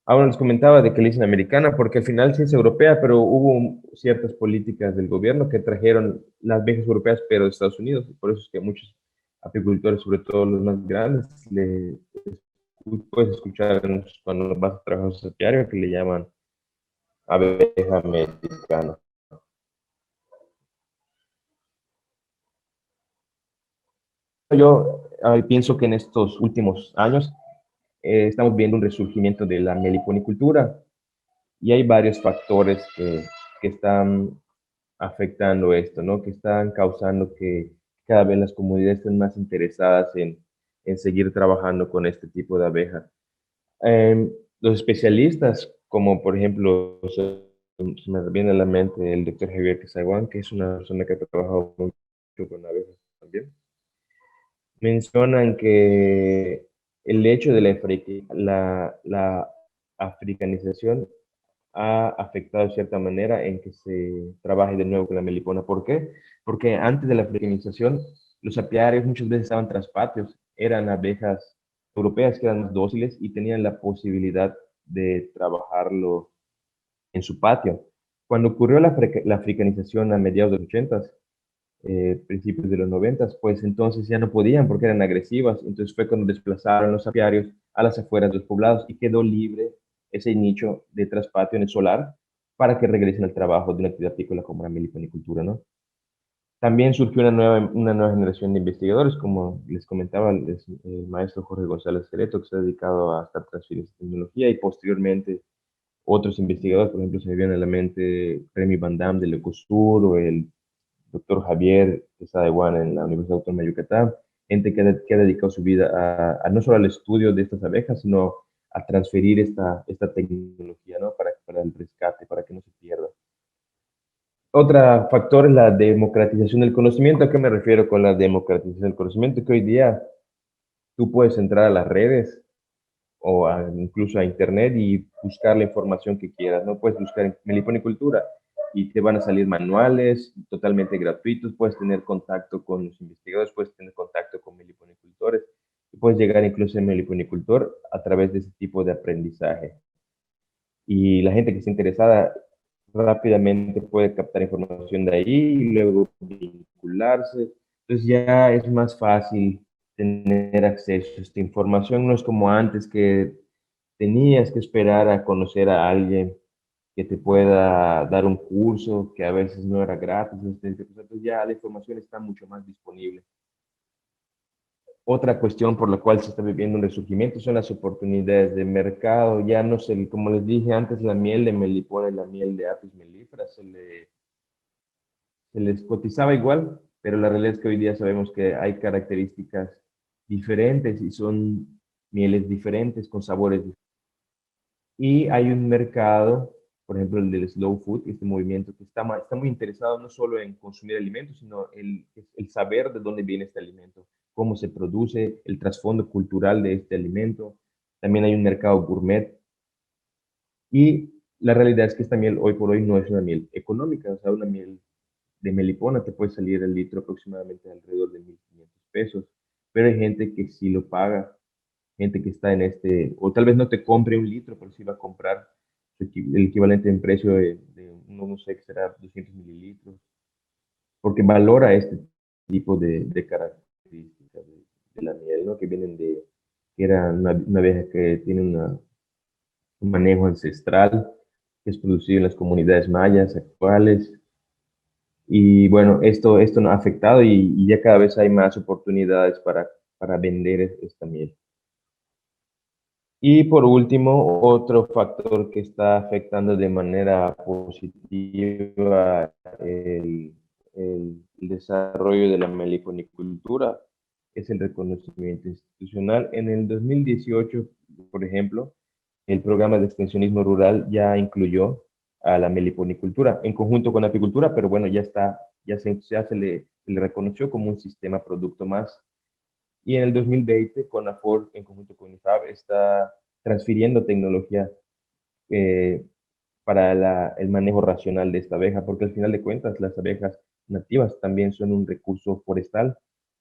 Ahora les comentaba de que le dicen americana porque al final sí es europea, pero hubo ciertas políticas del gobierno que trajeron las abejas europeas, pero de Estados Unidos. Por eso es que muchos apicultores, sobre todo los más grandes, puedes escuchar cuando vas a trabajar en apiario que le llaman abeja americana. Yo pienso que en estos últimos años estamos viendo un resurgimiento de la meliponicultura y hay varios factores que están afectando esto, ¿no? Que están causando que cada vez las comunidades estén más interesadas en seguir trabajando con este tipo de abeja. Los especialistas, como por ejemplo, se me viene a la mente el doctor Javier Casaguán, que es una persona que ha trabajado mucho con abejas también, mencionan que el hecho de la africanización ha afectado de cierta manera en que se trabaje de nuevo con la melipona. ¿Por qué? Porque antes de la africanización, los apiarios muchas veces estaban traspatios, eran abejas europeas que eran más dóciles y tenían la posibilidad de trabajarlo en su patio. Cuando ocurrió la africanización a mediados de los 80, principios de los 90, pues entonces ya no podían porque eran agresivas. Entonces fue cuando desplazaron los apiarios a las afueras de los poblados y quedó libre ese nicho de traspatio en el solar para que regresen al trabajo de una actividad apícola como la meliponicultura, ¿no? También surgió una nueva generación de investigadores, como les comentaba, el maestro Jorge González Cereto, que se ha dedicado a estar transfiriendo tecnología, y posteriormente otros investigadores, por ejemplo, se me viene a la mente Remy Van Damme del Ecosur o el doctor Javier Quesada Iguana en la Universidad Autónoma de Yucatán, gente que ha dedicado su vida no solo al estudio de estas abejas, sino a transferir esta tecnología, ¿no? Para el rescate, para que no se pierda. Otro factor es la democratización del conocimiento. ¿A qué me refiero con la democratización del conocimiento? Que hoy día tú puedes entrar a las redes o incluso a internet y buscar la información que quieras, ¿no? Puedes buscar en meliponicultura y te van a salir manuales totalmente gratuitos, puedes tener contacto con los investigadores, puedes tener contacto con meliponicultores, y puedes llegar incluso a meliponicultor a través de ese tipo de aprendizaje. Y la gente que esté interesada rápidamente puede captar información de ahí y luego vincularse. Entonces ya es más fácil tener acceso a esta información. No es como antes que tenías que esperar a conocer a alguien que te pueda dar un curso que a veces no era gratis. Entonces ya la información está mucho más disponible. Otra cuestión por la cual se está viviendo un resurgimiento son las oportunidades de mercado. Ya no sé, como les dije antes, la miel de melipona y la miel de Apis mellifera se les cotizaba igual, pero la realidad es que hoy día sabemos que hay características diferentes y son mieles diferentes con sabores diferentes. Y hay un mercado, por ejemplo, el del slow food, este movimiento que está muy interesado no solo en consumir alimentos, sino el saber de dónde viene este alimento, cómo se produce, el trasfondo cultural de este alimento. También hay un mercado gourmet. Y la realidad es que esta miel hoy por hoy no es una miel económica, o sea, una miel de melipona te puede salir el litro aproximadamente alrededor de 1,500 pesos, pero hay gente que sí lo paga, gente que está en o tal vez no te compre un litro, pero sí va a comprar el equivalente en precio no sé qué será, 200 mililitros, porque valora este tipo de características de la miel, ¿no? Que vienen que era una abeja que tiene un manejo ancestral, que es producido en las comunidades mayas actuales. Y bueno, esto nos ha afectado y ya cada vez hay más oportunidades para vender esta miel. Y por último, otro factor que está afectando de manera positiva el desarrollo de la meliponicultura es el reconocimiento institucional. En el 2018, por ejemplo, el programa de extensionismo rural ya incluyó a la meliponicultura en conjunto con la apicultura, pero bueno, ya se le reconoció como un sistema producto más. Y en el 2020, CONAFOR, en conjunto con INIFAP, está transfiriendo tecnología eh, para el manejo racional de esta abeja, porque al final de cuentas las abejas nativas también son un recurso forestal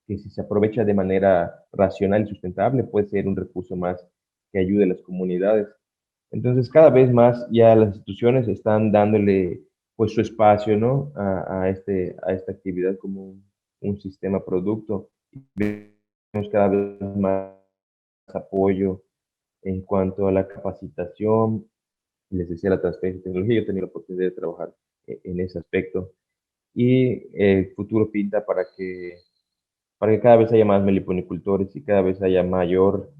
que si se aprovecha de manera racional y sustentable puede ser un recurso más que ayude a las comunidades. Entonces cada vez más ya las instituciones están dándole pues su espacio, ¿no? A esta actividad como un sistema producto. Vemos cada vez más apoyo en cuanto a la capacitación, les decía la transferencia de tecnología, yo he tenido la oportunidad de trabajar en ese aspecto y el futuro pinta para que cada vez haya más meliponicultores y cada vez haya mayor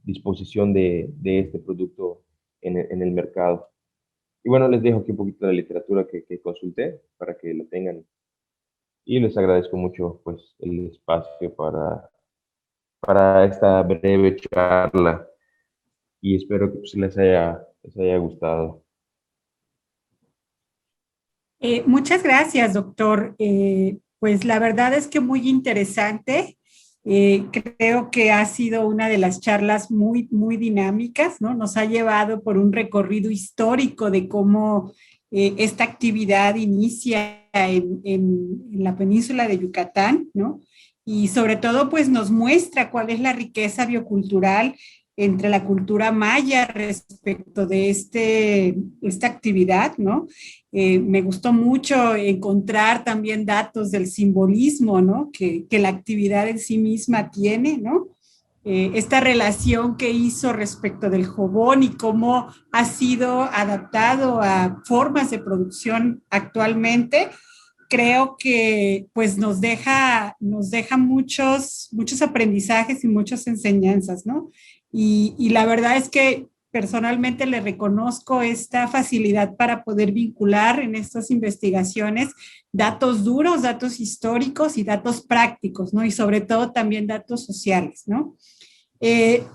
disposición de este producto en el mercado. Y bueno, les dejo aquí un poquito de la literatura que consulté para que lo tengan y les agradezco mucho pues el espacio para esta breve charla y espero que pues, les haya gustado. Muchas gracias, doctor. Pues la verdad es que muy interesante. Creo que ha sido una de las charlas muy, muy dinámicas, ¿no? Nos ha llevado por un recorrido histórico de cómo esta actividad inicia en la península de Yucatán, ¿no? Y sobre todo, pues nos muestra cuál es la riqueza biocultural entre la cultura maya respecto de esta actividad, ¿no? Me gustó mucho encontrar también datos del simbolismo, ¿no? Que la actividad en sí misma tiene, ¿no? Esta relación que hizo respecto del jobón y cómo ha sido adaptado a formas de producción actualmente, creo que pues nos deja muchos aprendizajes y muchas enseñanzas, ¿no? Y la verdad es que personalmente le reconozco esta facilidad para poder vincular en estas investigaciones datos duros, datos históricos y datos prácticos, ¿no? Y sobre todo también datos sociales, ¿no?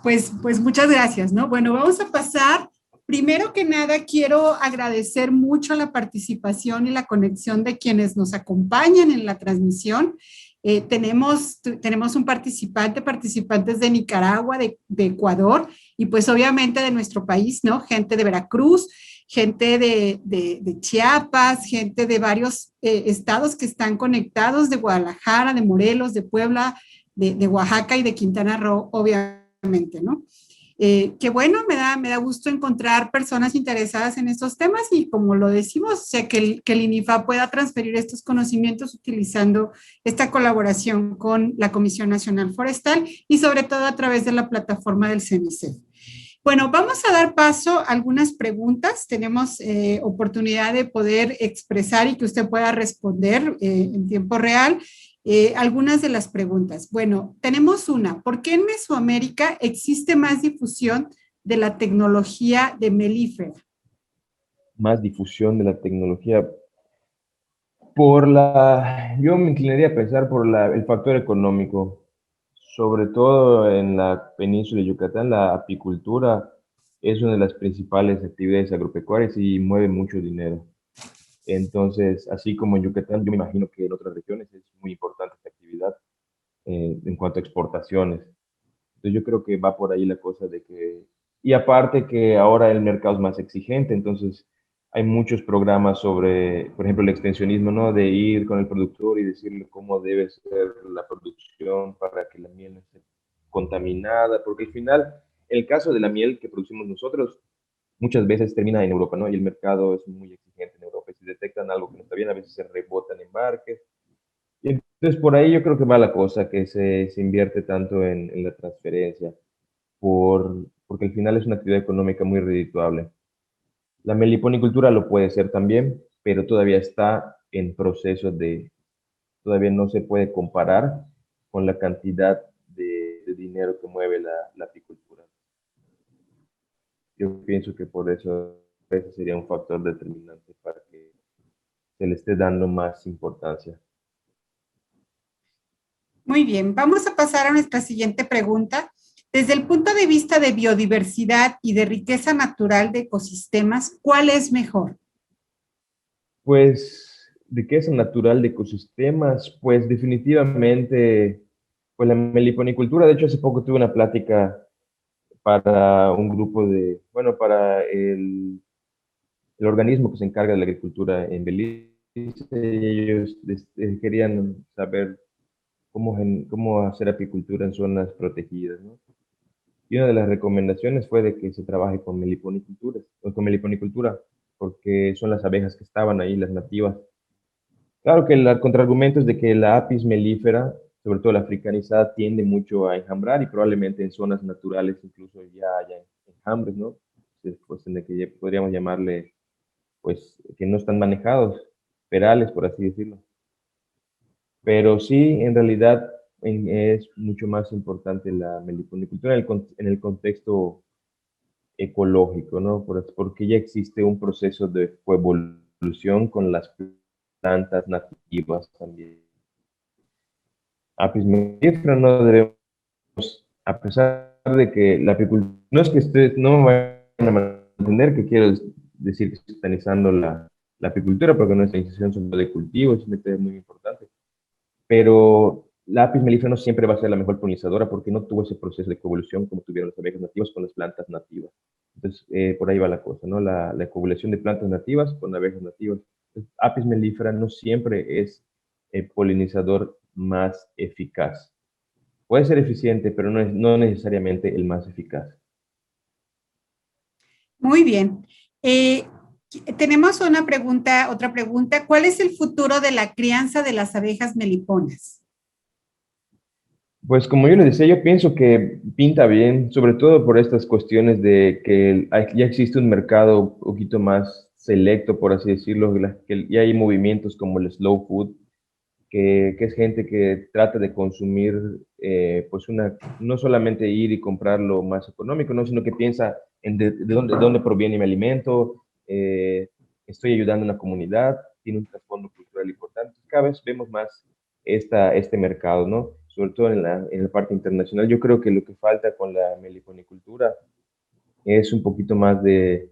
Pues muchas gracias, ¿no? Bueno, vamos a pasar. Primero que nada, quiero agradecer mucho la participación y la conexión de quienes nos acompañan en la transmisión. Tenemos un participantes de Nicaragua, de Ecuador y pues obviamente de nuestro país, ¿no? Gente de Veracruz, gente de Chiapas, gente de varios estados que están conectados, de Guadalajara, de Morelos, de Puebla, de Oaxaca y de Quintana Roo, obviamente, ¿no? Que bueno, me da gusto encontrar personas interesadas en estos temas y como lo decimos, o sea, que el INIFAP pueda transferir estos conocimientos utilizando esta colaboración con la Comisión Nacional Forestal y sobre todo a través de la plataforma del CENICEF. Bueno, vamos a dar paso a algunas preguntas. Tenemos oportunidad de poder expresar y que usted pueda responder en tiempo real. algunas de las preguntas. Bueno, tenemos una. ¿Por qué en Mesoamérica existe más difusión de la tecnología de melífera? Más difusión de la tecnología. Yo me inclinaría a pensar por el factor económico, sobre todo en la península de Yucatán, la apicultura es una de las principales actividades agropecuarias y mueve mucho dinero. Entonces, así como en Yucatán, yo me imagino que en otras regiones es muy importante esta actividad en cuanto a exportaciones. Entonces, yo creo que va por ahí la cosa de que, y aparte que ahora el mercado es más exigente, entonces hay muchos programas sobre, por ejemplo, el extensionismo, ¿no? De ir con el productor y decirle cómo debe ser la producción para que la miel no esté contaminada, porque al final, el caso de la miel que producimos nosotros, muchas veces termina en Europa, ¿no? Y el mercado es muy exigente en Europa. Y si detectan algo que no está bien, a veces se rebotan embarques. Y entonces por ahí yo creo que va la cosa, que se invierte tanto en la transferencia, porque al final es una actividad económica muy redituable. La meliponicultura lo puede ser también, pero todavía está en proceso todavía no se puede comparar con la cantidad de dinero que mueve la apicultura. Yo pienso que por eso ese sería un factor determinante para que se le esté dando más importancia. Muy bien, vamos a pasar a nuestra siguiente pregunta. Desde el punto de vista de biodiversidad y de riqueza natural de ecosistemas, ¿cuál es mejor? Pues riqueza natural de ecosistemas, pues definitivamente, pues la meliponicultura, de hecho hace poco tuve una plática para un grupo bueno, para el organismo que se encarga de la agricultura en Belice, y ellos querían saber cómo hacer apicultura en zonas protegidas, ¿no? Y una de las recomendaciones fue de que se trabaje con meliponicultura, porque son las abejas que estaban ahí, las nativas. Claro que el contraargumento es de que la apis melífera, sobre todo la africanizada, tiende mucho a enjambrar y probablemente en zonas naturales incluso ya haya enjambres, ¿no? Pues en el que podríamos llamarle, pues, que no están manejados, perales, por así decirlo. Pero sí, en realidad es mucho más importante la meliponicultura en el contexto ecológico, ¿no? Porque ya existe un proceso de coevolución con las plantas nativas también. Apis mellifera no debemos, a pesar de que la apicultura, no es que no me vayan a entender que quiero decir que estoy satanizando la apicultura, porque nuestra institución son de cultivos, es muy importante, pero la apis mellifera no siempre va a ser la mejor polinizadora porque no tuvo ese proceso de coevolución como tuvieron las abejas nativas con las plantas nativas. Entonces, por ahí va la cosa, ¿no? La coagulación de plantas nativas con abejas nativas. Entonces, apis mellifera no siempre es el polinizador más eficaz. Puede ser eficiente, pero no necesariamente el más eficaz. Muy bien. Tenemos otra pregunta. ¿Cuál es el futuro de la crianza de las abejas meliponas? Pues como yo les decía, yo pienso que pinta bien, sobre todo por estas cuestiones de que ya existe un mercado un poquito más selecto, por así decirlo, que ya hay movimientos como el slow food, que es gente que trata de consumir, pues no solamente ir y comprar lo más económico, ¿no? Sino que piensa en de dónde proviene mi alimento, estoy ayudando a una comunidad, tiene un trasfondo cultural importante. Cada vez vemos más este mercado, ¿no? Sobre todo en la parte internacional. Yo creo que lo que falta con la meliponicultura es un poquito más de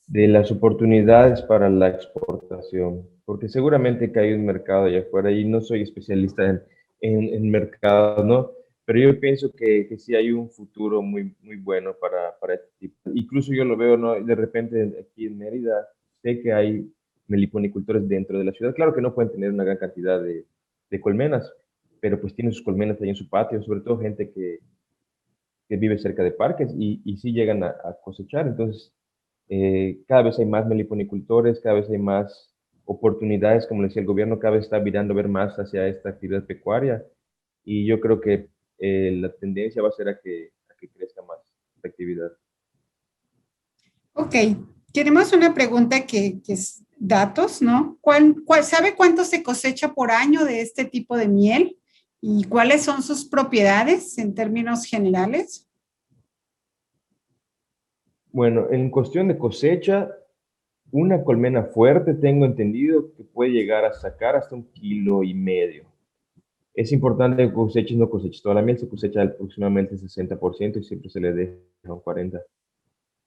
las oportunidades para la exportación, porque seguramente que hay un mercado allá afuera y no soy especialista en mercado, ¿no? Pero yo pienso que sí hay un futuro muy, muy bueno para este tipo. Incluso yo lo veo, ¿no? De repente aquí en Mérida, sé que hay meliponicultores dentro de la ciudad. Claro que no pueden tener una gran cantidad de colmenas, pero pues tienen sus colmenas ahí en su patio, sobre todo gente que vive cerca de parques y sí llegan a cosechar. Entonces, cada vez hay más meliponicultores, cada vez hay más oportunidades, como decía el gobierno, cada vez está mirando a ver más hacia esta actividad pecuaria y yo creo que la tendencia va a ser a que crezca más esta actividad. Ok, Tenemos una pregunta que es datos, ¿no? ¿Sabe cuánto se cosecha por año de este tipo de miel? ¿Y cuáles son sus propiedades en términos generales? Bueno, en cuestión de cosecha, una colmena fuerte, tengo entendido que puede llegar a sacar hasta 1,5 kilos. Es importante que coseches, no coseches toda la miel, se cosecha aproximadamente el 60% y siempre se le deja un 40%.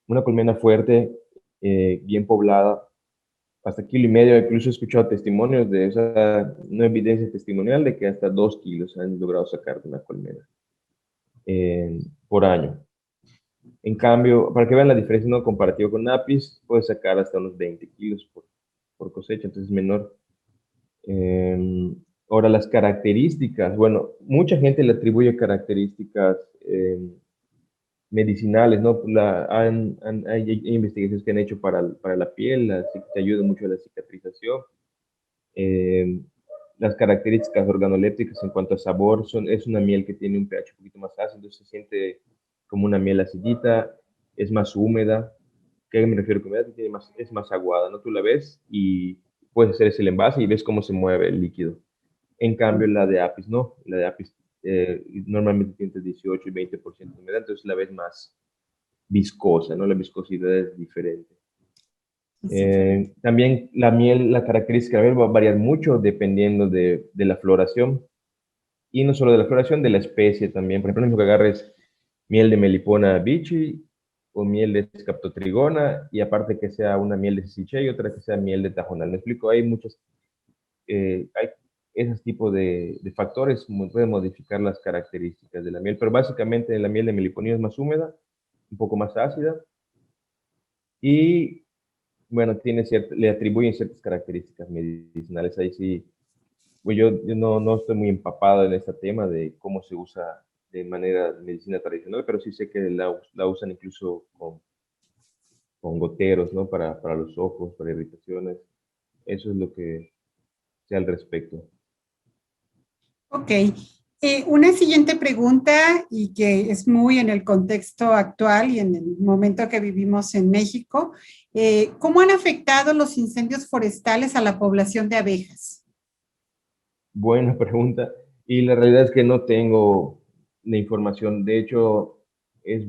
Una colmena fuerte, bien poblada, hasta 1,5 kilos, incluso he escuchado testimonios de esa, una evidencia testimonial de que hasta 2 kilos han logrado sacar de una colmena por año. En cambio, para que vean la diferencia, no comparativo con Apis, puede sacar hasta unos 20 kilos por cosecha, entonces es menor. Ahora, las características, bueno, mucha gente le atribuye características medicinales, ¿no? Hay investigaciones que han hecho para la piel, así que te ayuda mucho a la cicatrización. Las características organolépticas en cuanto a sabor, es una miel que tiene un pH un poquito más ácido, entonces se siente como una miel acidita, es más húmeda. ¿Qué me refiero con humedad? Es más aguada, ¿no? Tú la ves y puedes hacer ese envase y ves cómo se mueve el líquido. En cambio, la de Apis no. La de Apis normalmente tiene entre 18 y 20% de humedad, entonces la ves más viscosa, ¿no? La viscosidad es diferente. También la miel, la característica de la miel va a variar mucho dependiendo de la floración. Y no solo de la floración, de la especie también. Por ejemplo, lo que agarres miel de Melipona bichi o miel de Scaptotrigona, y aparte que sea una miel de Sichiche y otra que sea miel de Tajonal. Me explico, hay muchos, hay esos tipos de factores pueden modificar las características de la miel, pero básicamente la miel de Meliponía es más húmeda, un poco más ácida, y bueno, le atribuyen ciertas características medicinales. Ahí sí, pues yo no estoy muy empapado en este tema de cómo se usa de manera medicina tradicional, pero sí sé que la usan incluso con goteros, ¿no? Para los ojos, para irritaciones. Eso es lo que sé al respecto. Ok. Una siguiente pregunta, y que es muy en el contexto actual y en el momento que vivimos en México. ¿Cómo han afectado los incendios forestales a la población de abejas? Buena pregunta. Y la realidad es que no tengo la información. De hecho, es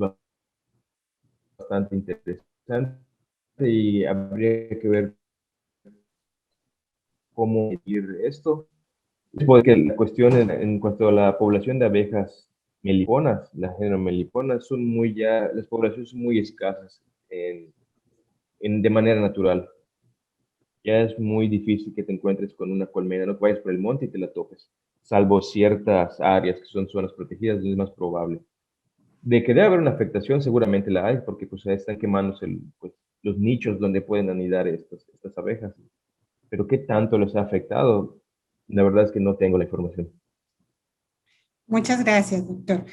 bastante interesante y habría que ver cómo medir esto. Porque la cuestión en cuanto a la población de abejas meliponas, la género meliponas, las poblaciones son muy escasas de manera natural. Ya es muy difícil que te encuentres con una colmena, no vayas por el monte y te la topes, salvo ciertas áreas que son zonas protegidas, donde es más probable. De que debe haber una afectación, seguramente la hay, porque pues están quemándose pues, los nichos donde pueden anidar estas abejas. Pero ¿qué tanto les ha afectado? La verdad es que no tengo la información. Muchas gracias, doctor.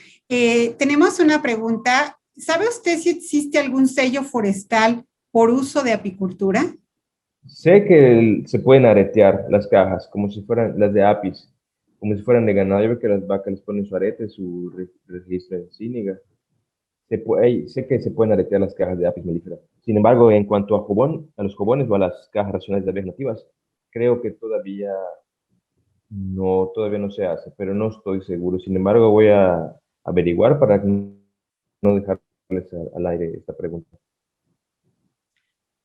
Tenemos una pregunta. ¿Sabe usted si existe algún sello forestal por uso de apicultura? Sé que se pueden aretear las cajas, como si fueran las de Apis, como si fueran de ganado. Yo veo que las vacas les ponen su arete, su registro en Cíniga. Sé que se pueden aretear las cajas de Apis mellifera. Sin embargo, en cuanto a los jobones o a las cajas racionales de abejas nativas, creo que todavía no se hace, pero no estoy seguro. Sin embargo, voy a averiguar para no dejarles al aire esta pregunta.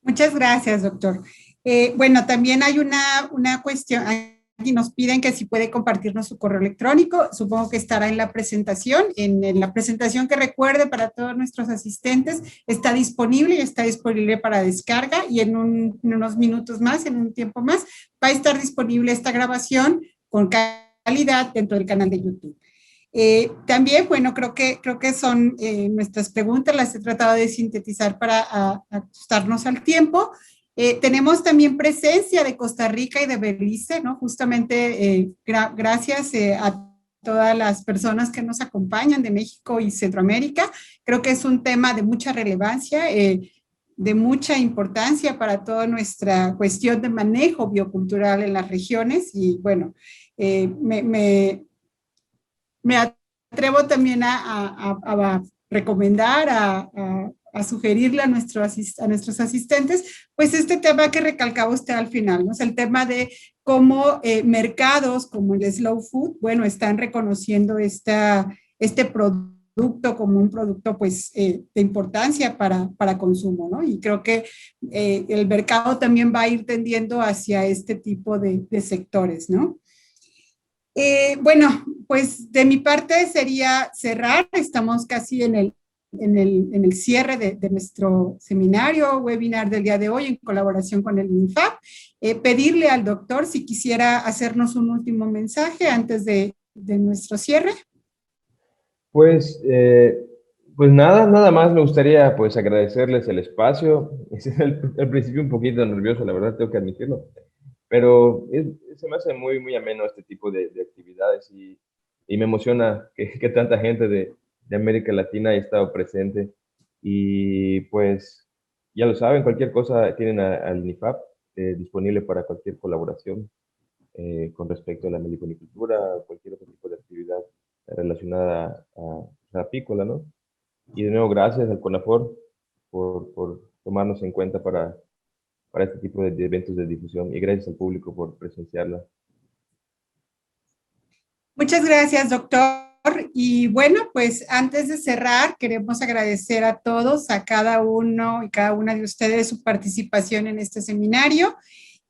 Muchas gracias, doctor. Bueno, también hay una cuestión. Aquí nos piden que si puede compartirnos su correo electrónico. Supongo que estará en la presentación. En la presentación, que recuerde para todos nuestros asistentes, está disponible para descarga, y en unos minutos más, en un tiempo más, va a estar disponible esta grabación con calidad dentro del canal de YouTube. También, bueno, creo que son nuestras preguntas, las he tratado de sintetizar para ajustarnos al tiempo. Tenemos también presencia de Costa Rica y de Belice, ¿no? Justamente gracias a todas las personas que nos acompañan de México y Centroamérica. Creo que es un tema de mucha relevancia, de mucha importancia para toda nuestra cuestión de manejo biocultural en las regiones. Y bueno, me atrevo también a recomendar, a sugerirle a nuestros asistentes, pues este tema que recalcaba usted al final, ¿no? Es el tema de cómo mercados como el slow food, bueno, están reconociendo este producto como un producto pues de importancia para consumo, ¿no? Y creo que el mercado también va a ir tendiendo hacia este tipo de sectores, ¿no? Bueno, pues de mi parte sería cerrar, estamos casi en el cierre de nuestro seminario, webinar del día de hoy en colaboración con el INIFAP. Pedirle al doctor si quisiera hacernos un último mensaje antes de nuestro cierre. Pues, pues nada más me gustaría pues agradecerles el espacio. Es al principio un poquito nervioso, la verdad, tengo que admitirlo, pero se me hace muy ameno este tipo de actividades y me emociona que tanta gente de América Latina haya estado presente. Y pues ya lo saben, cualquier cosa tienen al INIFAP disponible para cualquier colaboración con respecto a la meliponicultura, cualquier otro tipo de actividad relacionada a apícola, ¿no? Y de nuevo, gracias al CONAFOR por tomarnos en cuenta para este tipo de eventos de difusión y gracias al público por presenciarla. Muchas gracias, doctor. Y bueno, pues antes de cerrar, queremos agradecer a todos, a cada uno y cada una de ustedes su participación en este seminario.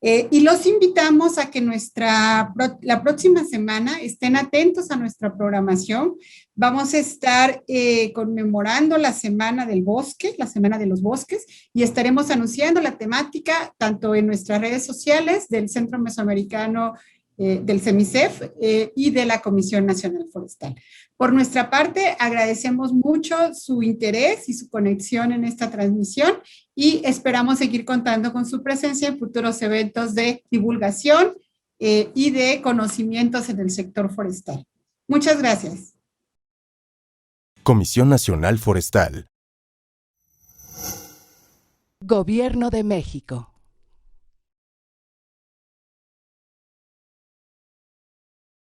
Y los invitamos a que la próxima semana estén atentos a nuestra programación. Vamos a estar conmemorando la Semana del Bosque, la Semana de los Bosques, y estaremos anunciando la temática tanto en nuestras redes sociales del Centro Mesoamericano del CEMICEF y de la Comisión Nacional Forestal. Por nuestra parte, agradecemos mucho su interés y su conexión en esta transmisión y esperamos seguir contando con su presencia en futuros eventos de divulgación y de conocimientos en el sector forestal. Muchas gracias. Comisión Nacional Forestal. Gobierno de México.